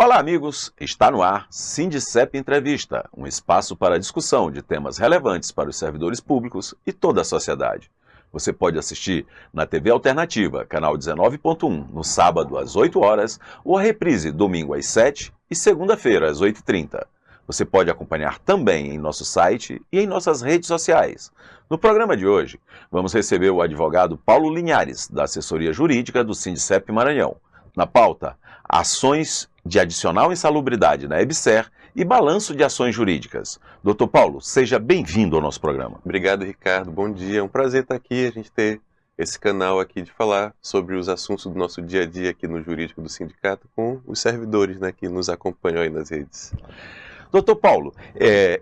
Olá, amigos! Está no ar Sindicep Entrevista, um espaço para discussão de temas relevantes para os servidores públicos e toda a sociedade. Você pode assistir na TV Alternativa, canal 19.1, no sábado às 8 horas, ou a reprise domingo às 7 e segunda-feira às 8h30. Você pode acompanhar também em nosso site e em nossas redes sociais. No programa de hoje, vamos receber o advogado Paulo Linhares, da assessoria jurídica do Sindicep Maranhão. Na pauta, ações de adicional insalubridade na EBSER e balanço de ações jurídicas. Dr. Paulo, seja bem-vindo ao nosso programa. Obrigado, Ricardo. Bom dia. É um prazer estar aqui, a gente ter esse canal aqui de falar sobre os assuntos do nosso dia a dia aqui no jurídico do sindicato com os servidores, que nos acompanham aí nas redes. Dr. Paulo,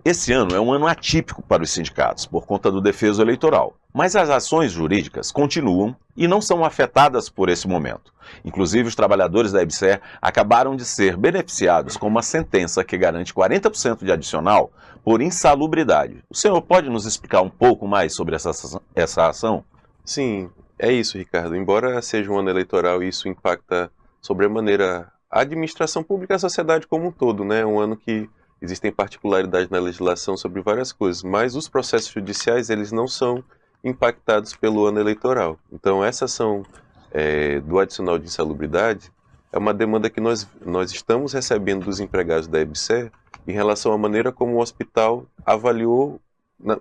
esse ano é um ano atípico para os sindicatos, por conta do defeso eleitoral. Mas as ações jurídicas continuam e não são afetadas por esse momento. Inclusive, os trabalhadores da EBSER acabaram de ser beneficiados com uma sentença que garante 40% de adicional por insalubridade. O senhor pode nos explicar um pouco mais sobre essa ação? Sim, é isso, Ricardo. Embora seja um ano eleitoral e isso impacta sobremaneira a administração pública e a sociedade como um todo, né? É um ano que existem particularidades na legislação sobre várias coisas, mas os processos judiciais, eles não são impactados pelo ano eleitoral. Então, essa ação do adicional de insalubridade é uma demanda que nós estamos recebendo dos empregados da EBSER em relação à maneira como o hospital avaliou,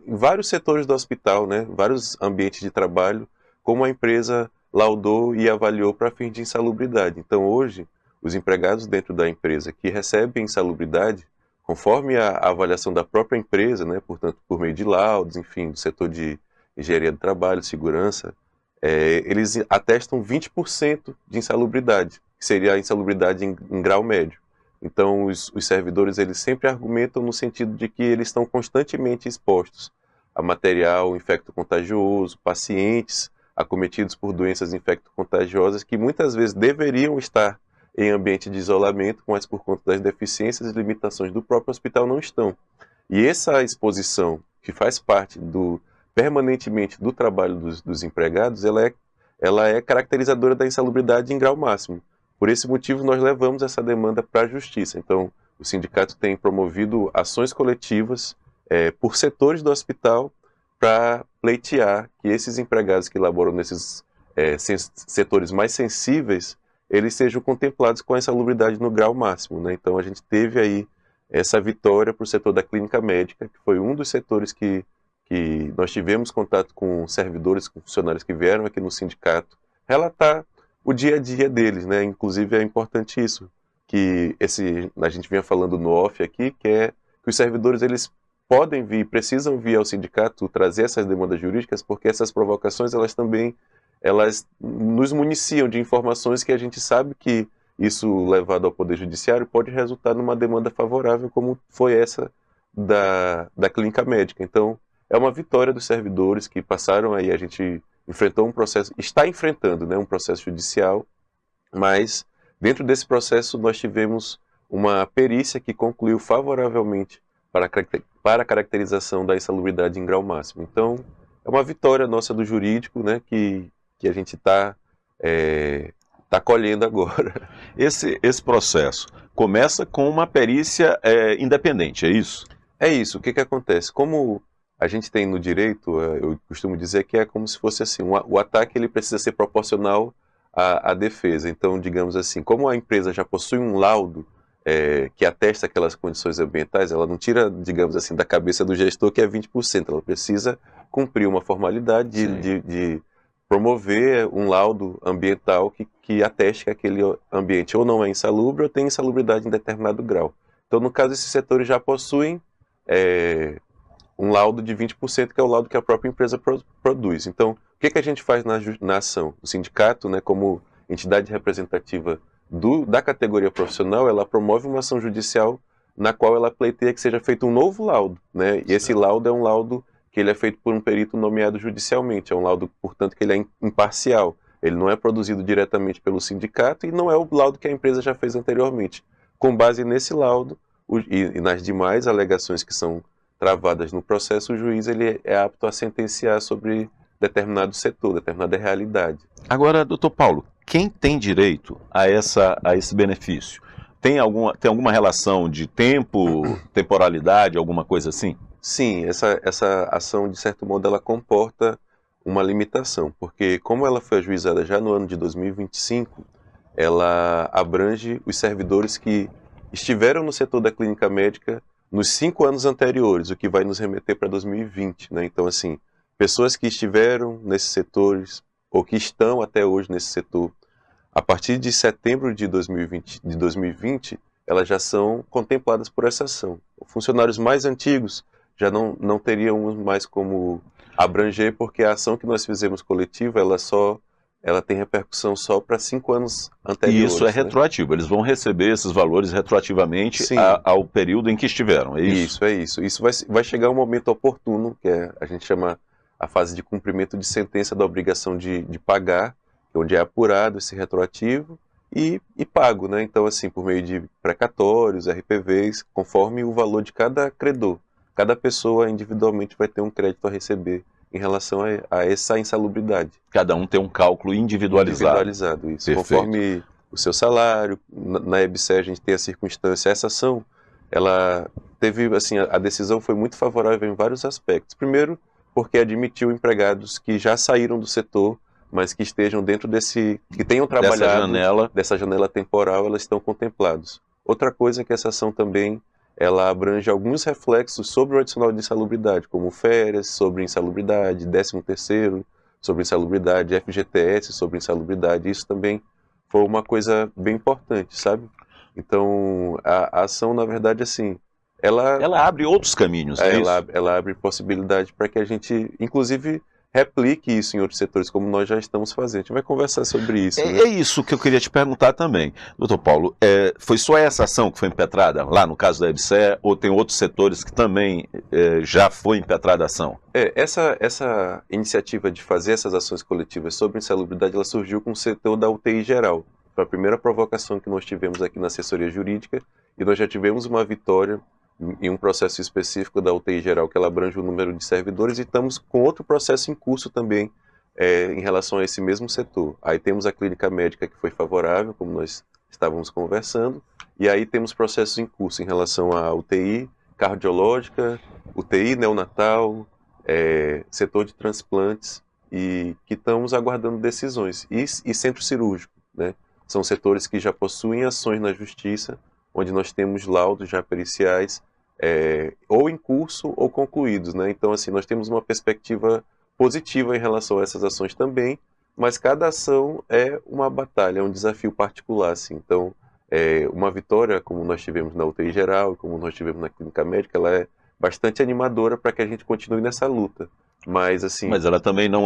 em vários setores do hospital, vários ambientes de trabalho, como a empresa laudou e avaliou para fins de insalubridade. Então, hoje, os empregados dentro da empresa que recebem insalubridade, conforme a avaliação da própria empresa, portanto, por meio de laudos, enfim, do setor de engenharia do trabalho, segurança, eles atestam 20% de insalubridade, que seria a insalubridade em grau médio. Então, os servidores, eles sempre argumentam no sentido de que eles estão constantemente expostos a material infecto-contagioso, pacientes acometidos por doenças infecto-contagiosas que muitas vezes deveriam estar em ambiente de isolamento, mas por conta das deficiências e limitações do próprio hospital não estão. E essa exposição, que faz parte permanentemente do trabalho dos empregados, ela é caracterizadora da insalubridade em grau máximo. Por esse motivo, nós levamos essa demanda para a Justiça. Então, o sindicato tem promovido ações coletivas por setores do hospital para pleitear que esses empregados que laboram nesses setores mais sensíveis, eles sejam contemplados com a insalubridade no grau máximo. Então, a gente teve aí essa vitória para o setor da clínica médica, que foi um dos setores que nós tivemos contato com servidores, com funcionários que vieram aqui no sindicato, relatar o dia a dia deles. Inclusive, é importante isso, que a gente vinha falando no off aqui, que é que os servidores, eles podem vir, precisam vir ao sindicato trazer essas demandas jurídicas, porque essas provocações, elas nos municiam de informações que a gente sabe que isso, levado ao Poder Judiciário, pode resultar numa demanda favorável, como foi essa da clínica médica. Então, é uma vitória dos servidores que passaram aí, a gente enfrentou um processo, está enfrentando um processo judicial, mas dentro desse processo nós tivemos uma perícia que concluiu favoravelmente para a caracterização da insalubridade em grau máximo. Então, é uma vitória nossa do jurídico, que a gente está colhendo agora. Esse processo começa com uma perícia independente, é isso? É isso. O que acontece? Como a gente tem no direito, eu costumo dizer que é como se fosse assim, o ataque ele precisa ser proporcional à defesa. Então, digamos assim, como a empresa já possui um laudo que atesta aquelas condições ambientais, ela não tira, digamos assim, da cabeça do gestor que é 20%, ela precisa cumprir uma formalidade de promover um laudo ambiental que ateste que aquele ambiente ou não é insalubre ou tem insalubridade em determinado grau. Então, no caso, esses setores já possuem um laudo de 20%, que é o laudo que a própria empresa produz. Então, o que a gente faz na ação? O sindicato, como entidade representativa da categoria profissional, ela promove uma ação judicial na qual ela pleiteia que seja feito um novo laudo. E esse laudo é um laudo que ele é feito por um perito nomeado judicialmente. É um laudo, portanto, que ele é imparcial. Ele não é produzido diretamente pelo sindicato e não é o laudo que a empresa já fez anteriormente. Com base nesse laudo e nas demais alegações que são travadas no processo, o juiz ele é apto a sentenciar sobre determinado setor, determinada realidade. Agora, doutor Paulo, quem tem direito a esse benefício? tem alguma relação de tempo, temporalidade, alguma coisa assim? Sim, essa ação, de certo modo, ela comporta uma limitação, porque como ela foi ajuizada já no ano de 2025, ela abrange os servidores que estiveram no setor da clínica médica nos 5 anos anteriores, o que vai nos remeter para 2020, né? Então, assim, pessoas que estiveram nesses setores ou que estão até hoje nesse setor, a partir de setembro de 2020, elas já são contempladas por essa ação. Funcionários mais antigos já não teriam mais como abranger, porque a ação que nós fizemos coletiva, ela tem repercussão só para 5 anos anteriores. E isso é né? retroativo, eles vão receber esses valores retroativamente ao período em que estiveram, é isso? Isso. Isso vai chegar um momento oportuno, que a gente chama a fase de cumprimento de sentença da obrigação de pagar, onde é apurado esse retroativo e pago, né? Então, assim, por meio de precatórios, RPVs, conforme o valor de cada credor. Cada pessoa individualmente vai ter um crédito a receber em relação a essa insalubridade. Cada um tem um cálculo individualizado. Individualizado, isso. Perfeito. Conforme o seu salário, na EBSER a gente tem a circunstância, essa ação, ela teve, assim, a decisão foi muito favorável em vários aspectos. Primeiro, porque admitiu empregados que já saíram do setor, mas que estejam dentro que tenham trabalhado dessa janela temporal, elas estão contemplados. Outra coisa é que essa ação também ela abrange alguns reflexos sobre o adicional de insalubridade, como férias sobre insalubridade, 13º, sobre insalubridade, FGTS sobre insalubridade. Isso também foi uma coisa bem importante, sabe? Então, a ação, na verdade, assim, ela abre outros caminhos, ela abre possibilidade para que a gente, inclusive, replique isso em outros setores, como nós já estamos fazendo. A gente vai conversar sobre isso. É isso que eu queria te perguntar também. Doutor Paulo, foi só essa ação que foi impetrada lá no caso da EBSER, ou tem outros setores que também já foi impetrada a ação? Essa iniciativa de fazer essas ações coletivas sobre insalubridade, ela surgiu com o setor da UTI geral. Foi a primeira provocação que nós tivemos aqui na assessoria jurídica, e nós já tivemos uma vitória em um processo específico da UTI geral, que ela abrange o número de servidores, e estamos com outro processo em curso também em relação a esse mesmo setor. Aí temos a clínica médica que foi favorável, como nós estávamos conversando, e aí temos processos em curso em relação à UTI cardiológica, UTI neonatal, setor de transplantes, e que estamos aguardando decisões. E centro cirúrgico, né? São setores que já possuem ações na justiça, onde nós temos laudos já periciais, ou em curso ou concluídos, né? Então, assim, nós temos uma perspectiva positiva em relação a essas ações também, mas cada ação é uma batalha, é um desafio particular, assim. Então, uma vitória, como nós tivemos na UTI geral, como nós tivemos na clínica médica, ela é bastante animadora para que a gente continue nessa luta. Mas, assim, mas ela também não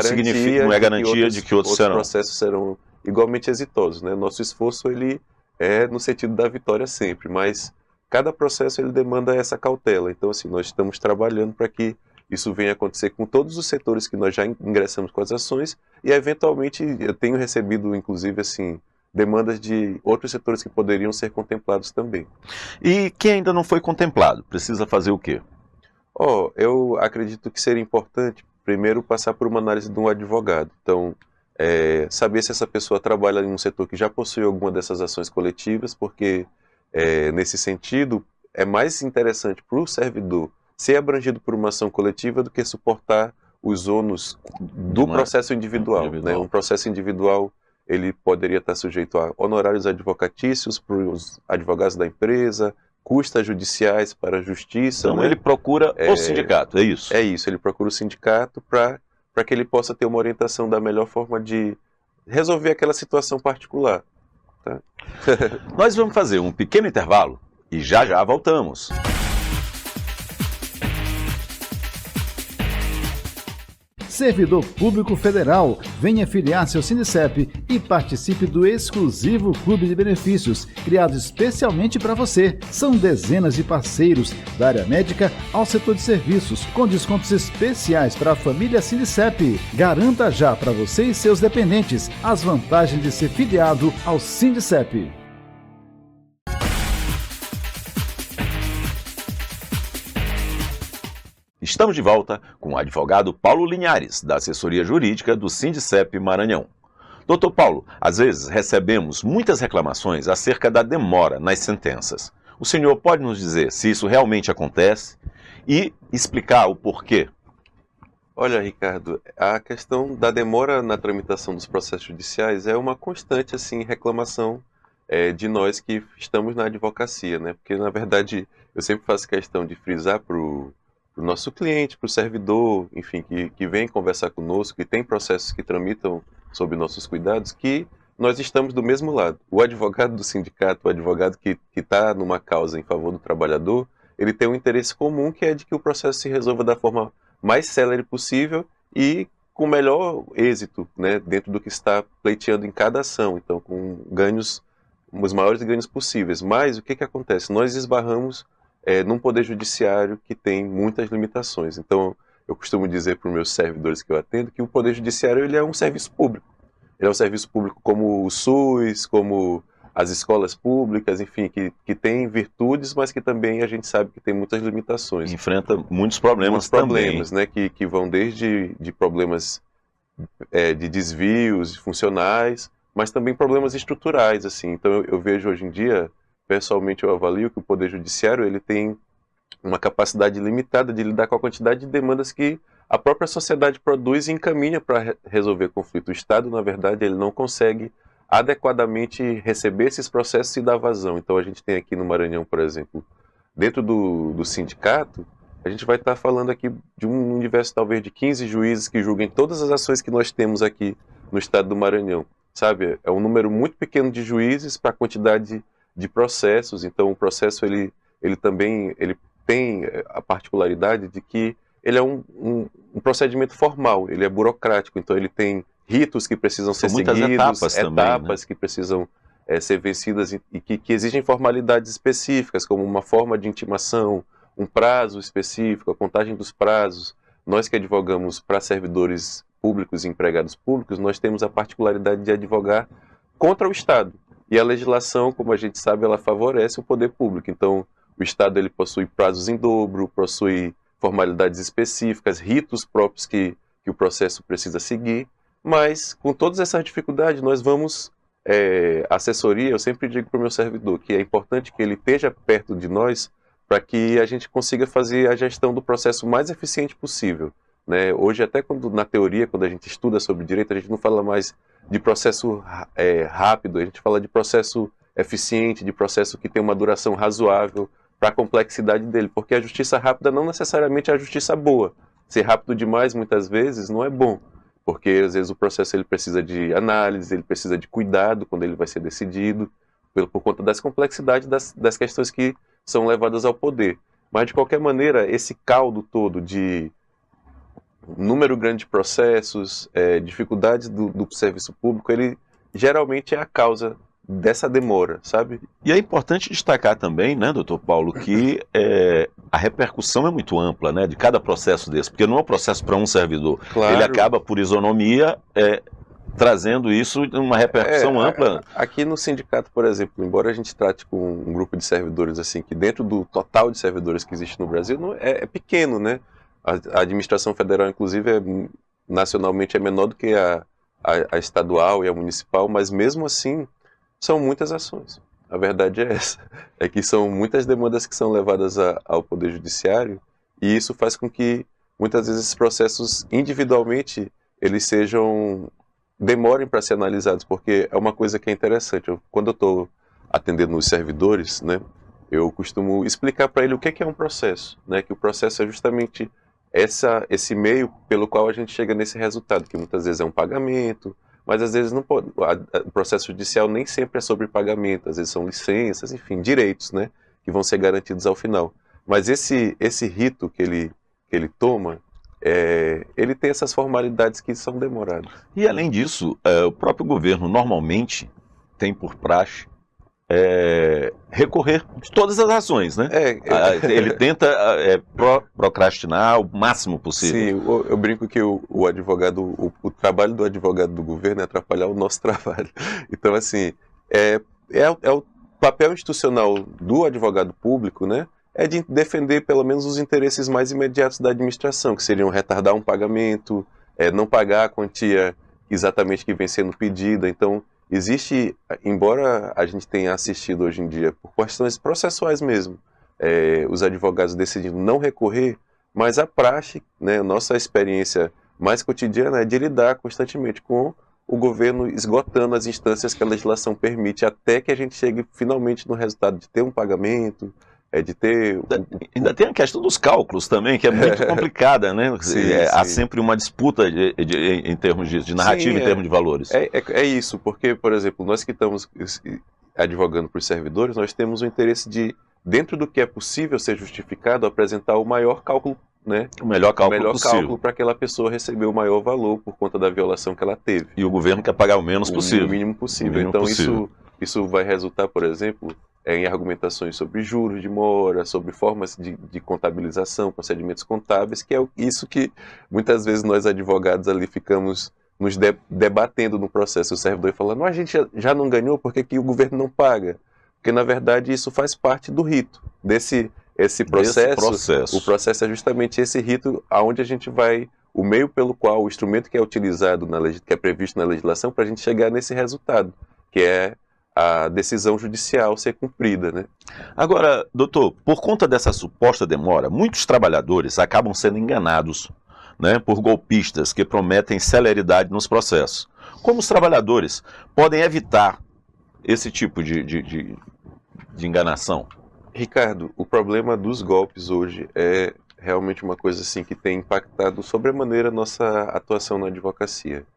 significa, não é garantia de que outros serão. Processos serão igualmente exitosos, né? Nosso esforço, ele é no sentido da vitória sempre, mas cada processo ele demanda essa cautela. Então, assim, nós estamos trabalhando para que isso venha acontecer com todos os setores que nós já ingressamos com as ações, e eventualmente eu tenho recebido, inclusive, assim, demandas de outros setores que poderiam ser contemplados também. E quem ainda não foi contemplado, precisa fazer o quê? Eu acredito que seria importante, primeiro, passar por uma análise de um advogado. Então, saber se essa pessoa trabalha em um setor que já possui alguma dessas ações coletivas, porque, nesse sentido, é mais interessante para o servidor ser abrangido por uma ação coletiva do que suportar os ônus do processo individual. Né? Um processo individual, ele poderia estar sujeito a honorários advocatícios para os advogados da empresa, custas judiciais para a justiça. Então, né? Ele procura o sindicato, é isso? É isso, ele procura o sindicato para que ele possa ter uma orientação da melhor forma de resolver aquela situação particular. Tá? Nós vamos fazer um pequeno intervalo e já já voltamos. Servidor Público Federal, venha filiar-se ao Sindicep e participe do exclusivo Clube de Benefícios, criado especialmente para você. São dezenas de parceiros, da área médica ao setor de serviços, com descontos especiais para a família Sindicep. Garanta já para você e seus dependentes as vantagens de ser filiado ao Sindicep. Estamos de volta com o advogado Paulo Linhares, da assessoria jurídica do Sindicep Maranhão. Doutor Paulo, às vezes recebemos muitas reclamações acerca da demora nas sentenças. O senhor pode nos dizer se isso realmente acontece e explicar o porquê? Olha, Ricardo, a questão da demora na tramitação dos processos judiciais é uma constante assim reclamação de nós que estamos na advocacia, né? Porque na verdade eu sempre faço questão de frisar para o nosso cliente, para o servidor, enfim, que vem conversar conosco, que tem processos que tramitam sob nossos cuidados, que nós estamos do mesmo lado. O advogado do sindicato, o advogado que está numa causa em favor do trabalhador, ele tem um interesse comum que é de que o processo se resolva da forma mais célere possível e com o melhor êxito, né, dentro do que está pleiteando em cada ação, então com ganhos, os maiores ganhos possíveis. Mas o que acontece? Nós esbarramos num poder judiciário que tem muitas limitações. Então eu costumo dizer para os meus servidores que eu atendo que o poder judiciário ele é um serviço público. Ele é um serviço público como o SUS, como as escolas públicas, enfim, que tem virtudes, mas que também a gente sabe que tem muitas limitações. Enfrenta muitos problemas também. Né, que vão desde de problemas de desvios funcionais, mas também problemas estruturais, assim. Então eu vejo hoje em dia, pessoalmente eu avalio que o Poder Judiciário ele tem uma capacidade limitada de lidar com a quantidade de demandas que a própria sociedade produz e encaminha para resolver conflito. O Estado, na verdade, ele não consegue adequadamente receber esses processos e dar vazão. Então a gente tem aqui no Maranhão, por exemplo, dentro do sindicato, a gente vai estar falando aqui de um universo talvez de 15 juízes que julguem todas as ações que nós temos aqui no estado do Maranhão, sabe? É um número muito pequeno de juízes para a quantidade de processos. Então o processo ele tem a particularidade de que ele é um procedimento formal, ele é burocrático, então ele tem ritos que precisam ser seguidos, etapas que precisam ser vencidas e que exigem formalidades específicas, como uma forma de intimação, um prazo específico, a contagem dos prazos. Nós que advogamos para servidores públicos e empregados públicos, nós temos a particularidade de advogar contra o Estado. E a legislação, como a gente sabe, ela favorece o poder público. Então, o Estado ele possui prazos em dobro, possui formalidades específicas, ritos próprios que o processo precisa seguir. Mas, com todas essas dificuldades, nós vamos, assessoria, eu sempre digo para o meu servidor que é importante que ele esteja perto de nós para que a gente consiga fazer a gestão do processo mais eficiente possível, né? Hoje, até na teoria, quando a gente estuda sobre direito, a gente não fala mais de processo rápido, a gente fala de processo eficiente, de processo que tem uma duração razoável para a complexidade dele, porque a justiça rápida não necessariamente é a justiça boa. Ser rápido demais, muitas vezes, não é bom. Porque, às vezes, o processo ele precisa de análise, ele precisa de cuidado quando ele vai ser decidido, por conta das complexidades das questões que são levadas ao poder. Mas, de qualquer maneira, esse caldo todo de número grande de processos, dificuldades do serviço público, ele geralmente é a causa dessa demora, sabe? E é importante destacar também, né, doutor Paulo, que a repercussão é muito ampla, né, de cada processo desse, porque não é um processo para um servidor. Claro. Ele acaba, por isonomia, trazendo isso uma repercussão ampla. Aqui no sindicato, por exemplo, embora a gente trate com um grupo de servidores assim, que dentro do total de servidores que existe no Brasil, não, é pequeno, né? A administração federal, inclusive, nacionalmente é menor do que a estadual e a municipal, mas mesmo assim, são muitas ações. A verdade é essa. É que são muitas demandas que são levadas ao Poder Judiciário e isso faz com que, muitas vezes, esses processos, individualmente, eles demorem para ser analisados, porque é uma coisa que é interessante. Quando eu estou atendendo os servidores, né, eu costumo explicar para ele o que é um processo, né, que o processo é justamente esse meio pelo qual a gente chega nesse resultado, que muitas vezes é um pagamento, mas às vezes não pode. O processo judicial nem sempre é sobre pagamento, às vezes são licenças, enfim, direitos, né, que vão ser garantidos ao final. Mas esse rito que ele toma, ele tem essas formalidades que são demoradas. E além disso, o próprio governo normalmente tem por praxe recorrer de todas as ações, né? Ele tenta procrastinar o máximo possível. Sim, eu brinco que o advogado, o trabalho do advogado do governo é atrapalhar o nosso trabalho. Então, assim, o papel institucional do advogado público, né, é de defender pelo menos os interesses mais imediatos da administração, que seriam retardar um pagamento, não pagar a quantia exatamente que vem sendo pedida. Então, existe, embora a gente tenha assistido hoje em dia, por questões processuais mesmo, os advogados decidindo não recorrer, mas a praxe, né, nossa experiência mais cotidiana é de lidar constantemente com o governo esgotando as instâncias que a legislação permite até que a gente chegue finalmente no resultado de ter um pagamento, de ter... Ainda tem a questão dos cálculos também, que é muito complicada, né? Sim, Há sim. sempre uma disputa em termos de narrativa, Sim, em termos de valores. É isso, porque, por exemplo, nós que estamos advogando para os servidores, nós temos o interesse de, dentro do que é possível ser justificado, apresentar o maior cálculo, né? O melhor cálculo possível. Para aquela pessoa receber o maior valor por conta da violação que ela teve. E o governo quer pagar o menos possível. O mínimo possível. O mínimo então, possível. Isso vai resultar, por exemplo, em argumentações sobre juros de mora, sobre formas de contabilização, procedimentos contábeis, que é isso que muitas vezes nós advogados ali ficamos nos debatendo no processo. O servidor falando, a gente já não ganhou, por que o governo não paga? Porque, na verdade, isso faz parte do rito desse processo. O processo é justamente esse rito aonde a gente vai, o meio pelo qual, o instrumento que é utilizado, que é previsto na legislação, para a gente chegar nesse resultado, que é a decisão judicial ser cumprida, né? Agora, doutor, por conta dessa suposta demora, muitos trabalhadores acabam sendo enganados, né, por golpistas que prometem celeridade nos processos. Como os trabalhadores podem evitar esse tipo de enganação? Ricardo, o problema dos golpes hoje é realmente uma coisa assim que tem impactado sobremaneira a nossa atuação na advocacia.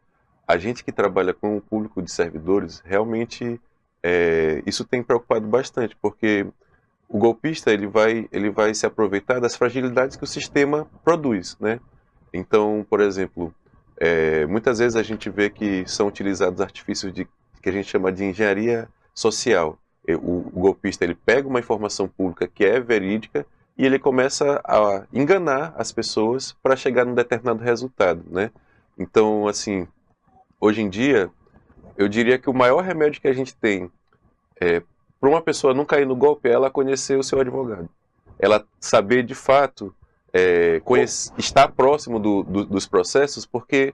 A gente que trabalha com o público de servidores, realmente isso tem preocupado bastante, porque o golpista ele vai se aproveitar das fragilidades que o sistema produz, né? Então, por exemplo, muitas vezes a gente vê que são utilizados artifícios que a gente chama de engenharia social. O golpista ele pega uma informação pública que é verídica e ele começa a enganar as pessoas para chegar num determinado resultado, né? Então, assim, hoje em dia, eu diria que o maior remédio que a gente tem para uma pessoa não cair no golpe é ela conhecer o seu advogado. Ela saber de fato, estar próximo dos processos, porque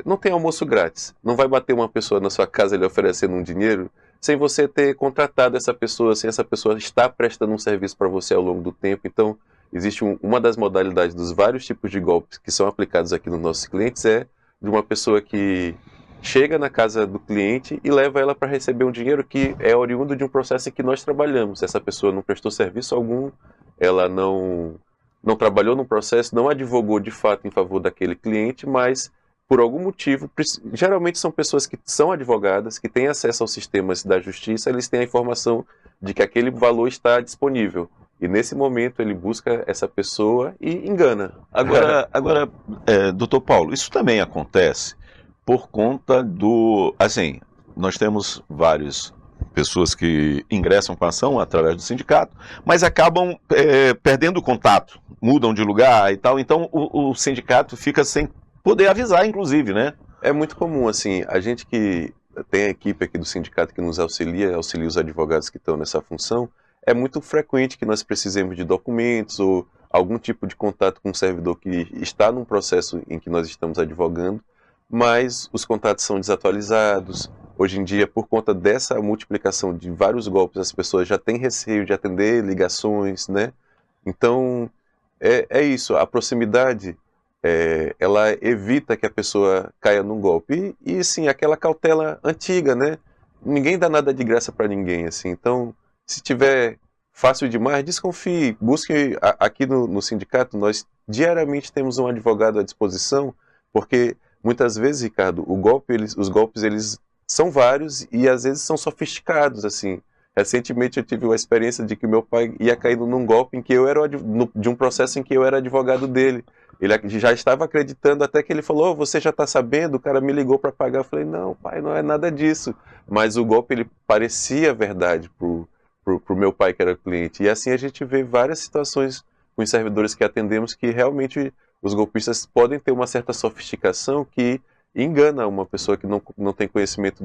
não tem almoço grátis. Não vai bater uma pessoa na sua casa lhe oferecendo um dinheiro sem você ter contratado essa pessoa, sem essa pessoa estar prestando um serviço para você ao longo do tempo. Então, existe uma das modalidades dos vários tipos de golpes que são aplicados aqui nos nossos clientes é de uma pessoa que chega na casa do cliente e leva ela para receber um dinheiro que é oriundo de um processo em que nós trabalhamos. Essa pessoa não prestou serviço algum, ela não trabalhou no processo, não advogou de fato em favor daquele cliente, mas por algum motivo, geralmente são pessoas que são advogadas, que têm acesso aos sistemas da justiça, eles têm a informação de que aquele valor está disponível. E nesse momento ele busca essa pessoa e engana. Agora, doutor Paulo, isso também acontece por conta assim, nós temos várias pessoas que ingressam com a ação através do sindicato, mas acabam perdendo o contato, mudam de lugar e tal, então o sindicato fica sem poder avisar, inclusive, né? É muito comum, assim, a gente que tem a equipe aqui do sindicato que nos auxilia os advogados que estão nessa função, é muito frequente que nós precisemos de documentos ou algum tipo de contato com um servidor que está num processo em que nós estamos advogando, mas os contatos são desatualizados. Hoje em dia, por conta dessa multiplicação de vários golpes, as pessoas já têm receio de atender ligações, né? Então, é isso, a proximidade, ela evita que a pessoa caia num golpe. E sim, aquela cautela antiga, né? Ninguém dá nada de graça para ninguém, assim. Então, se tiver fácil demais, desconfie. Busque aqui no sindicato, nós diariamente temos um advogado à disposição, porque muitas vezes, Ricardo, os golpes eles são vários e às vezes são sofisticados, assim. Recentemente eu tive uma experiência de que meu pai ia caindo num golpe em que eu era de um processo em que eu era advogado dele. Ele já estava acreditando, até que ele falou, você já está sabendo? O cara me ligou para pagar. Eu falei, não, pai, não é nada disso. Mas o golpe, ele parecia verdade pro meu pai, que era cliente. E assim a gente vê várias situações com os servidores que atendemos que realmente os golpistas podem ter uma certa sofisticação que engana uma pessoa que não tem conhecimento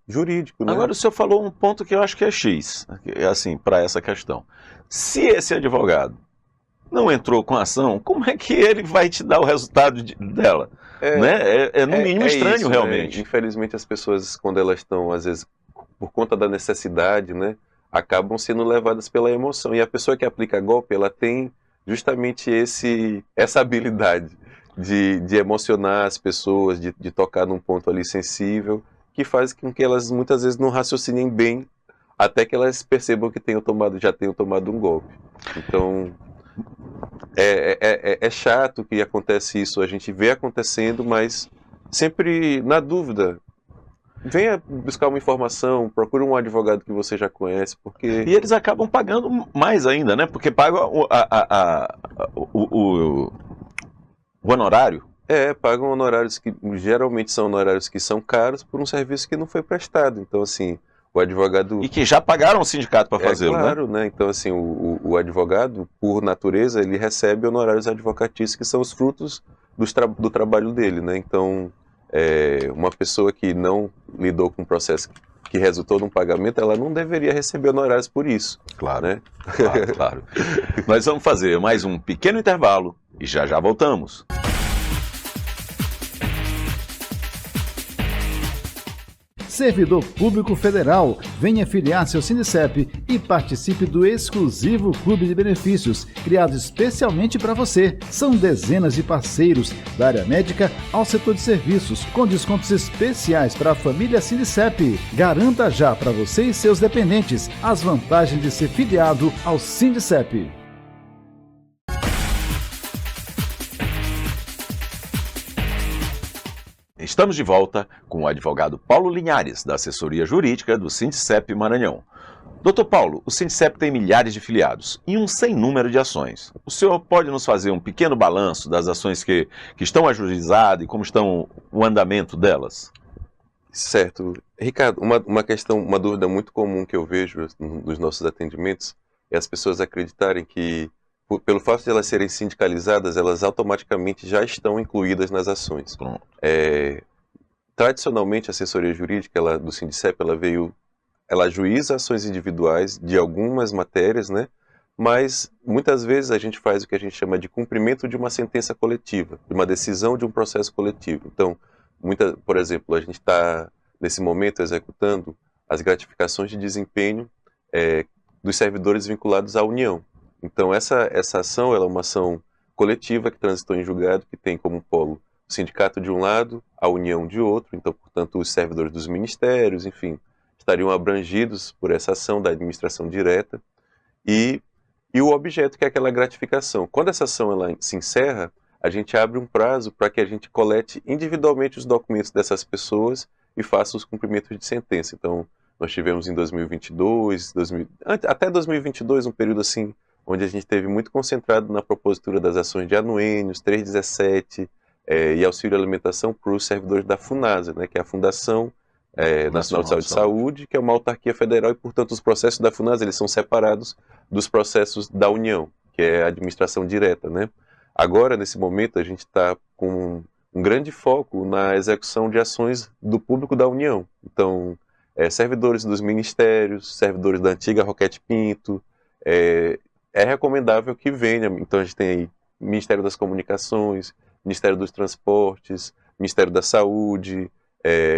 jurídico, né? Agora o senhor falou um ponto que eu acho que é X, assim, para essa questão. Se esse advogado não entrou com a ação, como é que ele vai te dar o resultado dela? né? É no mínimo estranho, isso, realmente. Infelizmente as pessoas, quando elas estão, às vezes, por conta da necessidade, né, acabam sendo levadas pela emoção. E a pessoa que aplica golpe, ela tem justamente essa habilidade de emocionar as pessoas, de tocar num ponto ali sensível, que faz com que elas muitas vezes não raciocinem bem, até que elas percebam que já tenham tomado um golpe. Então, é chato que acontece isso, a gente vê acontecendo, mas sempre na dúvida, venha buscar uma informação, procure um advogado que você já conhece, porque... E eles acabam pagando mais ainda, né? Porque pagam o honorário. Pagam honorários que geralmente são honorários que são caros por um serviço que não foi prestado. Então, assim, o advogado... E que já pagaram o sindicato para fazê-lo, claro, né? Então, assim, o advogado, por natureza, ele recebe honorários advocatícios que são os frutos do trabalho dele, né? Então, uma pessoa que não lidou com um processo que resultou num pagamento, ela não deveria receber honorários por isso. Claro, né? Claro. Nós vamos fazer mais um pequeno intervalo e já voltamos. Servidor Público Federal, venha filiar-se ao Sindicep e participe do exclusivo Clube de Benefícios, criado especialmente para você. São dezenas de parceiros, da área médica ao setor de serviços, com descontos especiais para a família Sindicep. Garanta já para você e seus dependentes as vantagens de ser filiado ao Sindicep. Estamos de volta com o advogado Paulo Linhares, da assessoria jurídica do Sindicep Maranhão. Doutor Paulo, o Sindicep tem milhares de filiados e um sem número de ações. O senhor pode nos fazer um pequeno balanço das ações que estão ajuizadas e como estão o andamento delas? Certo. Ricardo, uma dúvida muito comum que eu vejo nos nossos atendimentos é as pessoas acreditarem que, pelo fato de elas serem sindicalizadas, elas automaticamente já estão incluídas nas ações. Tradicionalmente, a assessoria jurídica do Sindicep, ela ajuiza ações individuais de algumas matérias, né? Mas muitas vezes a gente faz o que a gente chama de cumprimento de uma sentença coletiva, de uma decisão de um processo coletivo. Então, por exemplo, a gente está, nesse momento, executando as gratificações de desempenho dos servidores vinculados à União. Então, essa ação ela é uma ação coletiva que transitou em julgado, que tem como polo o sindicato de um lado, a União de outro. Então, portanto, os servidores dos ministérios, enfim, estariam abrangidos por essa ação da administração direta. E o objeto, que é aquela gratificação. Quando essa ação ela se encerra, a gente abre um prazo para que a gente colete individualmente os documentos dessas pessoas e faça os cumprimentos de sentença. Então, nós tivemos em 2022, até 2022, um período assim, onde a gente esteve muito concentrado na propositura das ações de anuênios, 317 e auxílio alimentação para os servidores da FUNASA, né, que é a Fundação Nacional de Saúde, que é uma autarquia federal e, portanto, os processos da FUNASA eles são separados dos processos da União, que é a administração direta, né? Agora, nesse momento, a gente está com um grande foco na execução de ações do público da União. Então, servidores dos ministérios, servidores da antiga Roquete Pinto, é recomendável que venha. Então a gente tem aí Ministério das Comunicações, Ministério dos Transportes, Ministério da Saúde,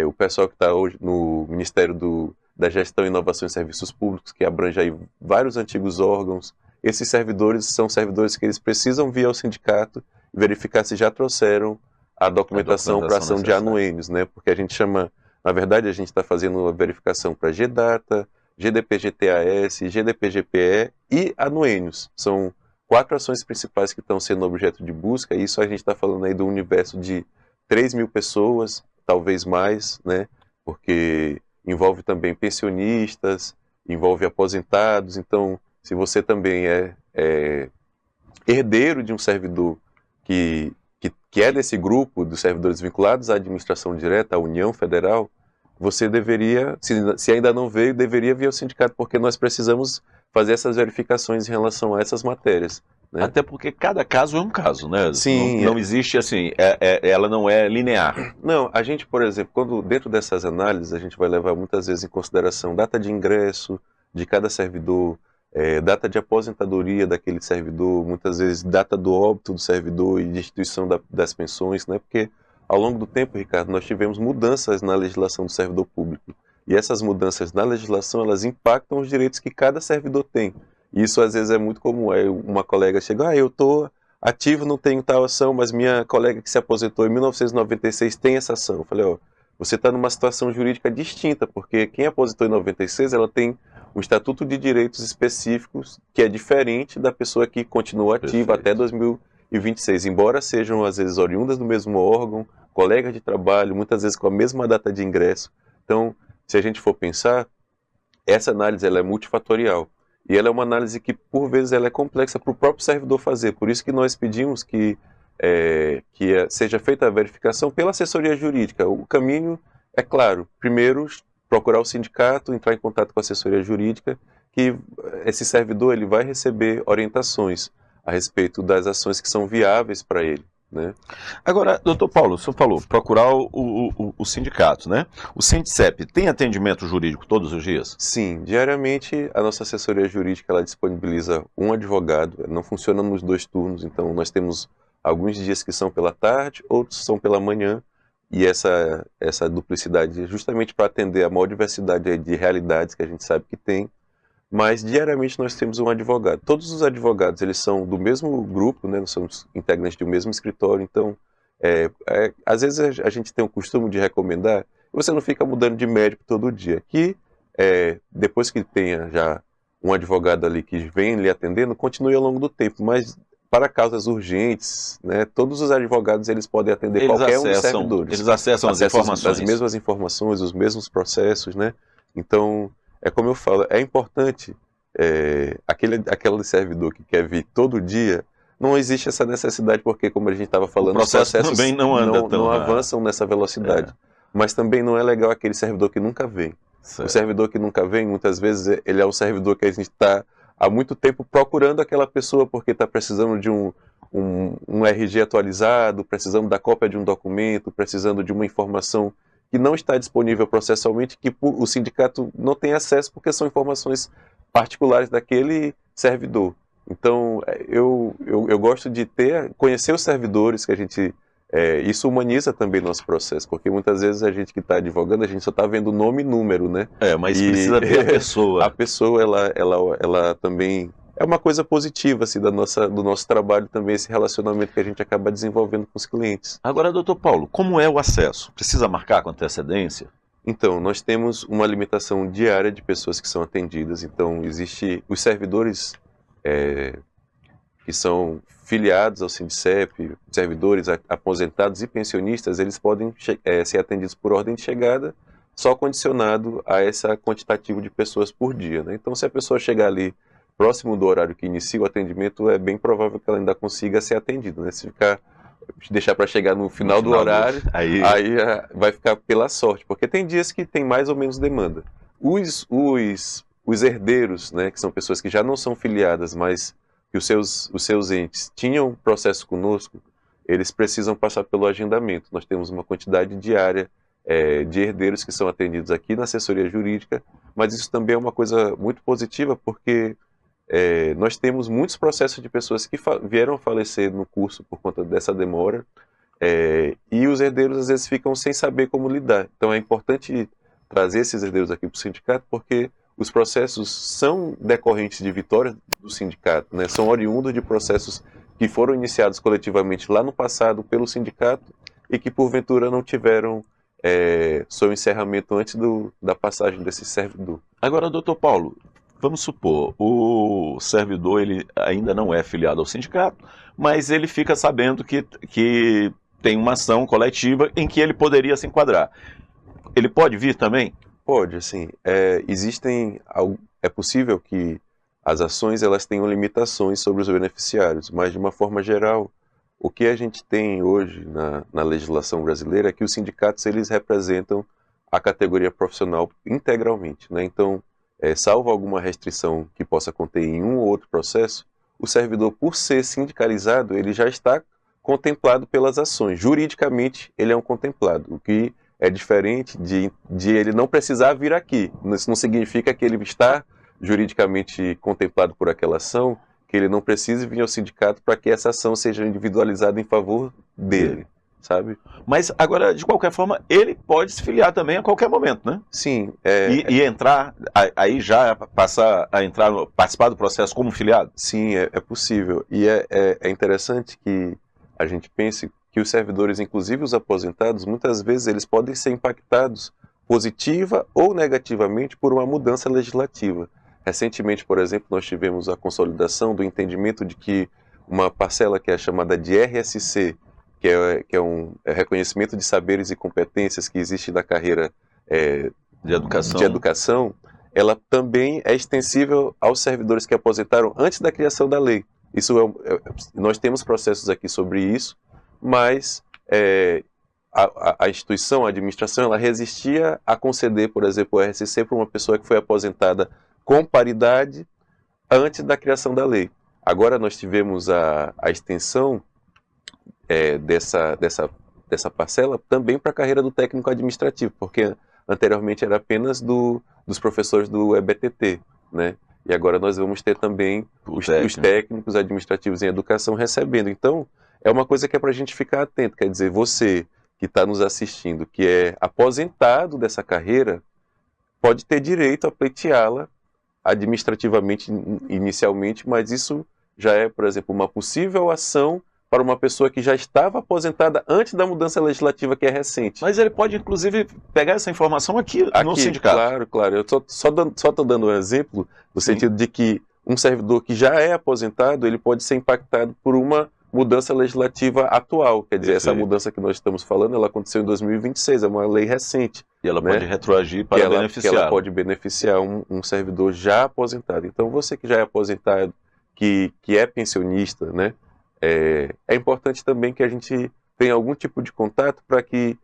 o pessoal que está hoje no Ministério da Gestão, Inovação e Serviços Públicos, que abrange aí vários antigos órgãos. Esses servidores são servidores que eles precisam vir ao sindicato e verificar se já trouxeram a documentação para ação de anuênios, né? Porque a gente chama, na verdade, a gente está fazendo a verificação para GDATA, GDP-GTAS, GDP-GPE e anuênios. São 4 ações principais que estão sendo objeto de busca, e isso a gente está falando aí do universo de 3 mil pessoas, talvez mais, né? Porque envolve também pensionistas, envolve aposentados. Então, se você também é herdeiro de um servidor que é desse grupo dos servidores vinculados à administração direta, à União Federal, você deveria, se ainda não veio, deveria vir ao sindicato, porque nós precisamos fazer essas verificações em relação a essas matérias. Né? Até porque cada caso é um caso, né? Sim. Não existe assim, ela não é linear. Não, a gente, por exemplo, quando dentro dessas análises, a gente vai levar muitas vezes em consideração data de ingresso de cada servidor, data de aposentadoria daquele servidor, muitas vezes data do óbito do servidor e de instituição das pensões, né? Porque ao longo do tempo, Ricardo, nós tivemos mudanças na legislação do servidor público. E essas mudanças na legislação, elas impactam os direitos que cada servidor tem. E isso às vezes é muito comum. Aí uma colega chega, eu estou ativo, não tenho tal ação, mas minha colega que se aposentou em 1996 tem essa ação. Eu falei, você está numa situação jurídica distinta, porque quem aposentou em 96, ela tem um estatuto de direitos específicos que é diferente da pessoa que continua ativa até 2026, embora sejam às vezes oriundas do mesmo órgão, colegas de trabalho, muitas vezes com a mesma data de ingresso. Então, se a gente for pensar, essa análise ela é multifatorial. E ela é uma análise que, por vezes, ela é complexa para o próprio servidor fazer. Por isso que nós pedimos que seja feita a verificação pela assessoria jurídica. O caminho é claro. Primeiro, procurar o sindicato, entrar em contato com a assessoria jurídica, que esse servidor ele vai receber orientações a respeito das ações que são viáveis para ele, né? Agora, doutor Paulo, o senhor falou, procurar o sindicato, né? O Sindicep tem atendimento jurídico todos os dias? Sim, diariamente a nossa assessoria jurídica ela disponibiliza um advogado, não funciona nos 2 turnos, então nós temos alguns dias que são pela tarde, outros são pela manhã, e essa duplicidade é justamente para atender a maior diversidade de realidades que a gente sabe que tem. Mas diariamente nós temos um advogado. Todos os advogados eles são do mesmo grupo, né? Nós somos integrantes de um mesmo escritório, então às vezes a gente tem o costume de recomendar, você não fica mudando de médico todo dia, que depois que tenha já um advogado ali que vem lhe atendendo, continue ao longo do tempo, mas para causas urgentes, né? Todos os advogados eles podem atender qualquer um dos servidores. Eles acessam as informações. As mesmas informações, os mesmos processos, né? Então, é como eu falo, é importante, aquele servidor que quer vir todo dia, não existe essa necessidade, porque, como a gente estava falando, os processos também não andam não avançam nessa velocidade. Mas também não é legal aquele servidor que nunca vem. Certo. O servidor que nunca vem, muitas vezes, ele é um servidor que a gente está há muito tempo procurando aquela pessoa, porque está precisando de um RG atualizado, precisando da cópia de um documento, precisando de uma informação que não está disponível processualmente, que o sindicato não tem acesso porque são informações particulares daquele servidor. Então, eu gosto de conhecer os servidores, que a gente... isso humaniza também nosso processo, porque muitas vezes a gente que está advogando, a gente só está vendo nome e número, né? Mas precisa ver a pessoa. A pessoa, ela também... É uma coisa positiva, assim, do nosso trabalho também, esse relacionamento que a gente acaba desenvolvendo com os clientes. Agora, doutor Paulo, como é o acesso? Precisa marcar com antecedência? Então, nós temos uma limitação diária de pessoas que são atendidas. Então, existe os servidores que são filiados ao Sindicep, servidores aposentados e pensionistas, eles podem ser atendidos por ordem de chegada, só condicionado a essa quantitativo de pessoas por dia, né? Então, se a pessoa chegar ali próximo do horário que inicia o atendimento, é bem provável que ela ainda consiga ser atendida, né? Se deixar para chegar no final do horário, aí vai ficar pela sorte, porque tem dias que tem mais ou menos demanda. Os herdeiros, né, que são pessoas que já não são filiadas, mas que os seus entes tinham processo conosco, eles precisam passar pelo agendamento. Nós temos uma quantidade diária de herdeiros que são atendidos aqui na assessoria jurídica, mas isso também é uma coisa muito positiva, porque nós temos muitos processos de pessoas que vieram a falecer no curso por conta dessa demora, e os herdeiros às vezes ficam sem saber como lidar. Então é importante trazer esses herdeiros aqui para o sindicato, porque os processos são decorrentes de vitórias do sindicato, né? São oriundos de processos que foram iniciados coletivamente lá no passado pelo sindicato e que porventura não tiveram seu encerramento antes da passagem desse servidor. Agora, doutor Paulo, vamos supor, o servidor ele ainda não é filiado ao sindicato, mas ele fica sabendo que tem uma ação coletiva em que ele poderia se enquadrar. Ele pode vir também? Pode, assim, é possível que as ações elas tenham limitações sobre os beneficiários, mas de uma forma geral, o que a gente tem hoje na legislação brasileira é que os sindicatos eles representam a categoria profissional integralmente, né? Então, salvo alguma restrição que possa conter em um ou outro processo, o servidor, por ser sindicalizado, ele já está contemplado pelas ações. Juridicamente, ele é um contemplado, o que é diferente de ele não precisar vir aqui. Isso não significa que ele está juridicamente contemplado por aquela ação, que ele não precise vir ao sindicato para que essa ação seja individualizada em favor dele. sabe? Mas agora, de qualquer forma, ele pode se filiar também a qualquer momento, né? Sim. E entrar, aí já passar a entrar, participar do processo como filiado? Sim, é possível. E é interessante que a gente pense que os servidores, inclusive os aposentados, muitas vezes eles podem ser impactados positiva ou negativamente por uma mudança legislativa. Recentemente, por exemplo, nós tivemos a consolidação do entendimento de que uma parcela que é chamada de RSC, que é um reconhecimento de saberes e competências que existe na carreira de educação, ela também é extensível aos servidores que aposentaram antes da criação da lei. Nós temos processos aqui sobre isso, mas a instituição, a administração, ela resistia a conceder, por exemplo, o RSC para uma pessoa que foi aposentada com paridade antes da criação da lei. Agora nós tivemos a extensão dessa parcela também para a carreira do técnico administrativo, porque anteriormente era apenas dos professores do EBTT, né? E agora nós vamos ter também os técnicos administrativos em educação recebendo. Então, é uma coisa que é para a gente ficar atento. Quer dizer, você que está nos assistindo, que é aposentado dessa carreira, pode ter direito a pleiteá-la administrativamente inicialmente, mas isso já é, por exemplo, uma possível ação para uma pessoa que já estava aposentada antes da mudança legislativa, que é recente. Mas ele pode, inclusive, pegar essa informação aqui no sindicato. Claro. Eu só estou dando um exemplo, no sentido de que um servidor que já é aposentado, ele pode ser impactado por uma mudança legislativa atual. Quer dizer, essa mudança que nós estamos falando, ela aconteceu em 2026, é uma lei recente. E ela pode retroagir para beneficiar. Ela pode beneficiar um servidor já aposentado. Então, você que já é aposentado, que é pensionista, né? É importante também que a gente tenha algum tipo de contato para que,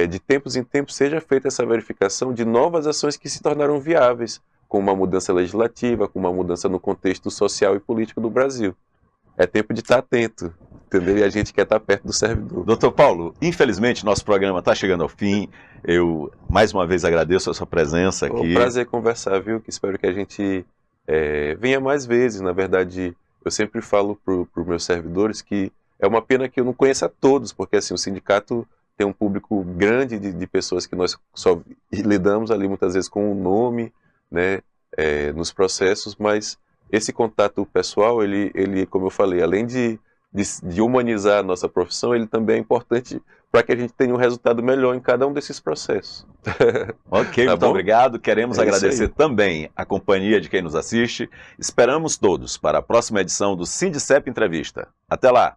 de tempos em tempos, seja feita essa verificação de novas ações que se tornaram viáveis, com uma mudança legislativa, com uma mudança no contexto social e político do Brasil. É tempo de estar atento, entendeu? E a gente quer estar perto do servidor. Doutor Paulo, infelizmente nosso programa está chegando ao fim. Eu, mais uma vez, agradeço a sua presença aqui. É um prazer conversar, viu? Que espero que a gente venha mais vezes. Na verdade, eu sempre falo para os meus servidores que é uma pena que eu não conheça todos, porque assim, o sindicato tem um público grande de pessoas que nós só lidamos ali muitas vezes com o nome, né, nos processos, mas esse contato pessoal, ele, como eu falei, além de humanizar a nossa profissão, ele também é importante para que a gente tenha um resultado melhor em cada um desses processos. Ok, muito obrigado. Queremos agradecer também a companhia de quem nos assiste. Esperamos todos para a próxima edição do Sindicep Entrevista. Até lá!